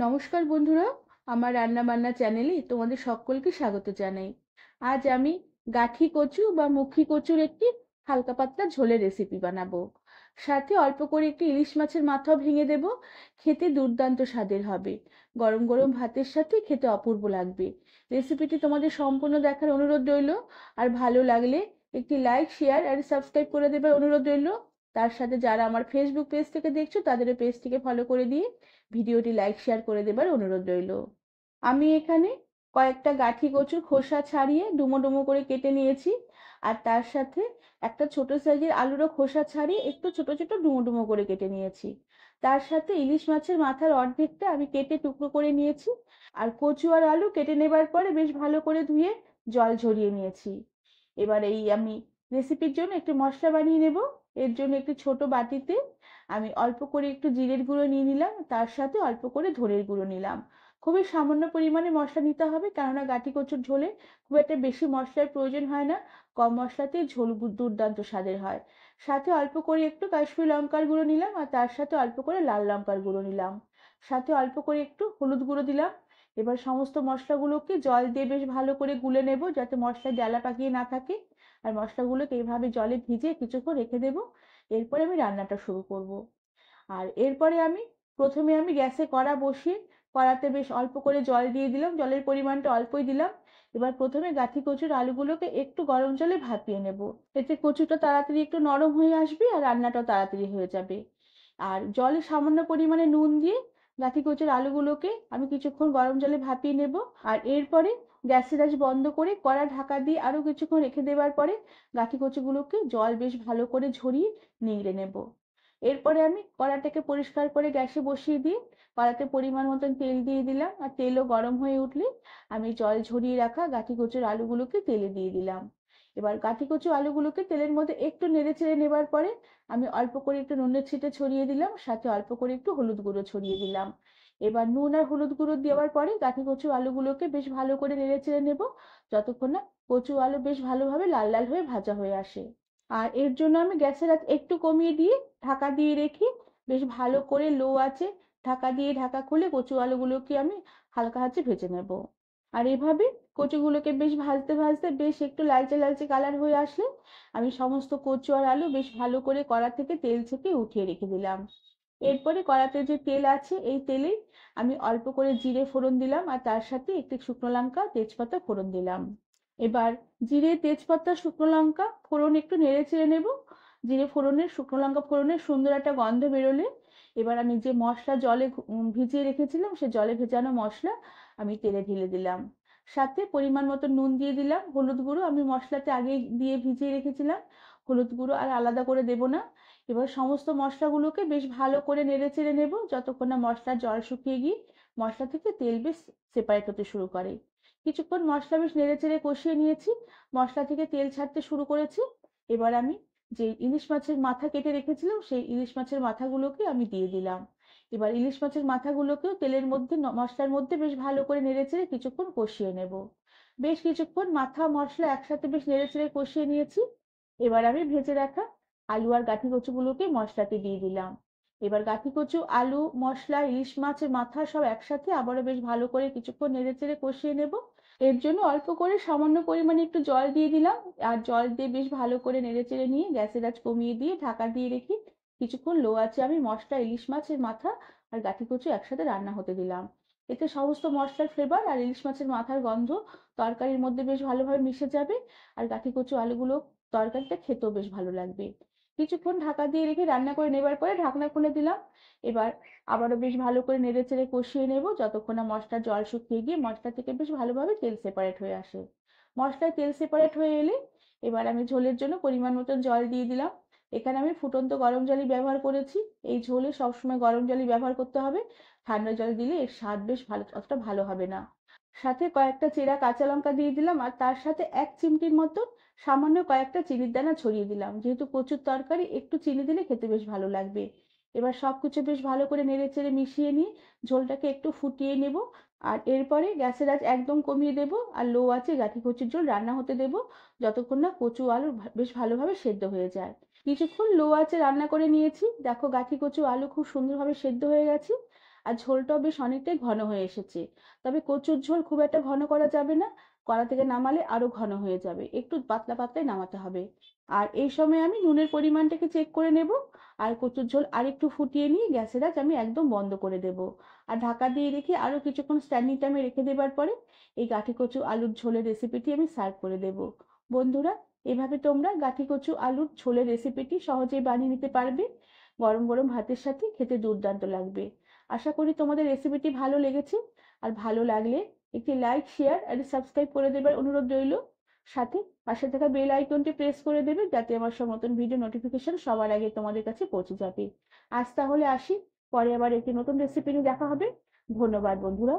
নমস্কার বন্ধুরা, আমার রান্না বান্না চ্যানেলে তোমাদের সকলকে স্বাগত জানাই। আজ আমি গাঠি কচু বা মুখী কচুর একটি হালকা পাতলা ঝোলের রেসিপি বানাবো। সাথে অল্প করে একটি ইলিশ মাছের মাথাও ভেঙে দেব। খেতে দুর্দান্ত স্বাদের হবে। গরম গরম ভাতের সাথে খেতে অপূর্ব লাগবে। রেসিপিটি তোমাদের সম্পূর্ণ দেখার অনুরোধ রইল। আর ভালো লাগলে একটি লাইক, শেয়ার আর সাবস্ক্রাইব করে দেবার অনুরোধ রইল। তার সাথে যারা আমার ফেসবুক পেজ থেকে দেখছো তাদেরও পেজটিকে ফলো করে দিয়ে ভিডিওটি লাইক শেয়ার করে দেবার অনুরোধ রইল। আমি এখানে কয়েকটা গাঠি কচুর খোসা ছাড়িয়ে ডুমো ডুমো করে কেটে নিয়েছি। আর তার সাথে একটা ছোট সাইজের আলুরও খোসা ছাড়িয়ে একটু ছোট ছোট ডুমো ডুমো করে কেটে নিয়েছি। তার সাথে ইলিশ মাছের মাথার অর্ধেকটা আমি কেটে টুকরো করে নিয়েছি। আর কচু আর আলু কেটে নেবার পরে বেশ ভালো করে ধুয়ে জল ঝরিয়ে নিয়েছি। এবার আমি রেসিপির জন্য একটু মশলা বানিয়ে নেব। এর জন্য একটি ছোট বাটিতে আমি অল্প করে একটু জিরের গুঁড়ো নিয়ে নিলাম, তার সাথে অল্প করে ধনের গুঁড়ো নিলাম। খুবই সামান্য পরিমাণে মশলা নিতে হবে, কেননা গাঠি কচুর ঝোলে খুব একটা বেশি মশলার প্রয়োজন হয় না। কম মশলাতেই ঝোল দুর্দান্ত স্বাদের হয়। সাথে অল্প করে একটু কাশ্মীরি লঙ্কার গুঁড়ো নিলাম, আর তার সাথে অল্প করে লাল লঙ্কার গুঁড়ো নিলাম। সাথে অল্প করে একটু হলুদ গুঁড়ো দিলাম। এবার সমস্ত মশলাগুলোকে জল দিয়ে বেশ ভালো করে গুলে নেব, যাতে মশলা ডালা পাকিয়ে না থাকে। আর মশলাগুলোকে এইভাবে জলে ভিজিয়ে কিছুক্ষণ রেখে দেবো। এরপরে আমি রান্নাটা শুরু করব। আর এরপরে প্রথমে আমি গ্যাসে কড়া বসিয়ে কড়াতে বেশ অল্প করে জল দিয়ে দিলাম। জলের পরিমাণটা অল্পই দিলাম। এবার প্রথমে গাঠি কচুর আলুগুলোকে একটু গরম জলে ভাপিয়ে নেব। এতে কচুটা তাড়াতাড়ি একটু নরম হয়ে আসবে আর রান্নাটাও তাড়াতাড়ি হয়ে যাবে। আর জলে সামান্য পরিমাণে নুন দিয়ে গাঠি কচুর আলুগুলোকে আমি কিছুক্ষণ গরম জলে ভাপিয়ে নেব। আর এরপরে গ্যাসের আঁচ বন্ধ করে কড়া ঢাকা দিয়ে আরো কিছুক্ষণ রেখে দেওয়ার পরে গাঠি কচুগুলোকে জল বেশ ভালো করে ঝরিয়ে নিংড়ে নেব। এরপরে আমি কড়াটাকে পরিষ্কার করে গ্যাসে বসিয়ে দিয়ে কড়াতে পরিমাণ মতন তেল দিয়ে দিলাম। আর তেলও গরম হয়ে উঠলে আমি জল ঝরিয়ে রাখা গাঠি কচুর আলুগুলোকে তেলে দিয়ে দিলাম। এবার গাঠি কচু আলুগুলোকে তেলের মধ্যে একটু নেড়ে চেড়ে নেবার পরে আমি অল্প করে একটু নুনের ছিটে ছড়িয়ে দিলাম, সাথে অল্প করে একটু হলুদ গুঁড়ো ছড়িয়ে দিলাম। এবার নুন আর হলুদ গুঁড়ো দেওয়ার পরে গাঠি কচু আলুগুলোকে বেশ ভালো করে নেড়ে চেড়ে নেব, যতক্ষণ না কচু আলু বেশ ভালোভাবে লাল লাল হয়ে ভাজা হয়ে আসে। আর এর জন্য আমি গ্যাসের আঁচ একটু কমিয়ে দিয়ে ঢাকা দিয়ে রেখে বেশ ভালো করে লো আঁচে ঢাকা দিয়ে ঢাকা খুলে কচু আলুগুলোকে আমি হালকা আঁচে ভেজে নেব। আর এভাবে কচুগুলোকে বেশ ভাজতে ভাজতে বেশ একটু লালচে লালচে কালার হয়ে আসলে আমি সমস্ত কচু আর আলু বেশ ভালো করে কড়া থেকে তেল থেকে উঠিয়ে রেখে দিলাম। এরপরে কড়াতে যে তেল আছে এই তেলেই আমি অল্প করে জিরে ফোড়ন দিলাম, আর তার সাথে একটি শুকনো লঙ্কা তেজপাতা ফোড়ন দিলাম। এবার জিরে তেজপাতা শুকনো লঙ্কা ফোড়ন একটু নেড়ে চেড়ে নেব। জিরে ফোড়নের শুকনো লঙ্কা ফোড়নের সুন্দর একটা গন্ধ বেরোলে এবার আমি যে মশলা জলে ভিজিয়ে রেখেছিলাম সে জলে ভেজানো মশলা আমি তেলে ঢেলে দিলাম। সাথে পরিমাণ মতো নুন দিয়ে দিলাম। হলুদ গুঁড়ো আমি মশলাতে আগে দিয়ে ভিজিয়ে রেখেছিলাম, হলুদ গুঁড়ো আর আলাদা করে দেব না। এবার সমস্ত মশলাগুলোকে বেশ ভালো করে নেড়ে চেড়ে নেব, যতক্ষণ না মশলার জল শুকিয়ে গিয়ে মশলা থেকে তেল বেশ সেপারেট হতে শুরু করে। কিছুক্ষণ মশলা বেশ নেড়ে চেড়ে কষিয়ে নিয়েছি, মশলা থেকে তেল ছাড়তে শুরু করেছে। এবার আমি যে ইলিশ মাছের মাথা কেটে রেখেছিলাম সেই ইলিশ মাছের মাথাগুলোকে আমি দিয়ে দিলাম। এবার ইলিশ মাছের মাথাগুলোকেও তেলের মধ্যে মশলার মধ্যে বেশ ভালো করে নেড়ে চেড়ে কিছুক্ষণ কষিয়ে নেব। বেশ কিছুক্ষণ মাথা মশলা একসাথে বেশ নেড়ে চেড়ে কষিয়ে নিয়েছি। এবার আমি ভেজে রাখা আলু আর গাঠি কচুগুলোকে মশলাতে দিয়ে দিলাম। এবার গাঠি কচু আলু মশলা ইলিশ মাছের মাথা সব একসাথে আবারও বেশ ভালো করে কিছুক্ষণ নেড়ে চেড়ে কষিয়ে নেব। এর জন্য অল্প করে সামান্য পরিমাণে একটু জল দিয়ে দিলাম। আর জল দিয়ে বেশ ভালো করে নেড়ে চেড়ে নিয়ে গ্যাসের আঁচ কমিয়ে দিয়ে ঢাকা দিয়ে রেখে কিছুক্ষণ লো আঁচে আমি মশলা ইলিশ মাছের মাথা আর গাঠি কচু একসাথে রান্না হতে দিলাম। এতে সমস্ত মশলার ফ্লেভার আর ইলিশ মাছের মাথার গন্ধ তরকারির মধ্যে বেশ ভালোভাবে মিশে যাবে। আর গাঠি কচু আলুগুলো তরকারিটা খেতেও বেশ ভালো লাগবে। কিছুক্ষণ ঢাকা দিয়ে রেখে রান্না করে নেবার পরে ঢাকনা খুলে দিলাম। এবার আবারও বেশ ভালো করে নেড়ে চেড়ে কষিয়ে নেব, যতক্ষণ না মশলার জল শুকিয়ে গিয়ে মশলা থেকে বেশ ভালোভাবে তেল সেপারেট হয়ে আসে। মশলায় তেল সেপারেট হয়ে এলে এবার আমি ঝোলের জন্য পরিমাণ মতন জল দিয়ে দিলাম। এখানে আমি ফুটন্ত গরম জলই ব্যবহার করেছি। এই ঝোলে সবসময় গরম জলই ব্যবহার করতে হবে। ঠান্ডা জল দিলে এর স্বাদ বেশ অতটা ভালো হবে না। সাথে কয়েকটা চেরা কাঁচা লঙ্কা দিয়ে দিলাম, আর তার সাথে এক চিমটির মতো সামান্য কয়েকটা চিনির দানা ছড়িয়ে দিলাম। যেহেতু কচুর তরকারি একটু চিনি দিলে খেতে বেশ ভালো লাগবে। এবার সবকিছু বেশ ভালো করে নেড়ে চেড়ে মিশিয়ে নিয়ে ঝোলটাকে একটু ফুটিয়ে নেব। আর এরপরে গ্যাসের আঁচ একদম কমিয়ে দেব আর লো আঁচে গাঠি কচুর ঝোল রান্না হতে দেব, যতক্ষণ না কচু আলু বেশ ভালোভাবে সেদ্ধ হয়ে যায়। কিছুক্ষণ লো আঁচে রান্না করে নিয়েছি। দেখো গাঠি কচু আলু খুব সুন্দরভাবে সেদ্ধ হয়ে গেছে। আর ঝোলটাও বেশ অনেকটাই ঘন হয়ে এসেছে। তবে কচুর ঝোল খুব একটা ঘন করা যাবে না, কড়া থেকে নামালে আরো ঘন হয়ে যাবে, একটু পাতলা পাতলাই নামাতে হবে। আর এই সময় আমি নুনের পরিমাণটাকে চেক করে নেব। আর কচুর ঝোল আরেকটু ফুটিয়ে নিয়ে গ্যাসের আঁচ আমি একদম বন্ধ করে দেব। আর ঢাকা দিয়ে রেখে আরো কিছুক্ষণ স্ট্যান্ডিং টাইমে রেখে দেবার পরে এই গাঠি কচু আলুর ঝোলের রেসিপিটি আমি সার্ভ করে দেব। বন্ধুরা, এভাবে তোমরা গাঠি কচু আলুর ঝোলের রেসিপিটি সহজেই বানিয়ে নিতে পারবে। গরম গরম ভাতের সাথে খেতে দুর্দান্ত লাগবে। আশা করি তোমাদের রেসিপিটি ভালো লেগেছে। আর ভালো লাগলে একটি লাইক, শেয়ার আর সাবস্ক্রাইব করে দেবার অনুরোধ রইল। সাথে পাশে থাকা বেল আইকনটি প্রেস করে দেবে, যাতে আমার সব নতুন ভিডিও নোটিফিকেশন সবার আগে তোমাদের কাছে পৌঁছে যাবে। আজ তাহলে আসি, পরে আবার একটি নতুন রেসিপি নিয়ে দেখা হবে। ধন্যবাদ বন্ধুরা।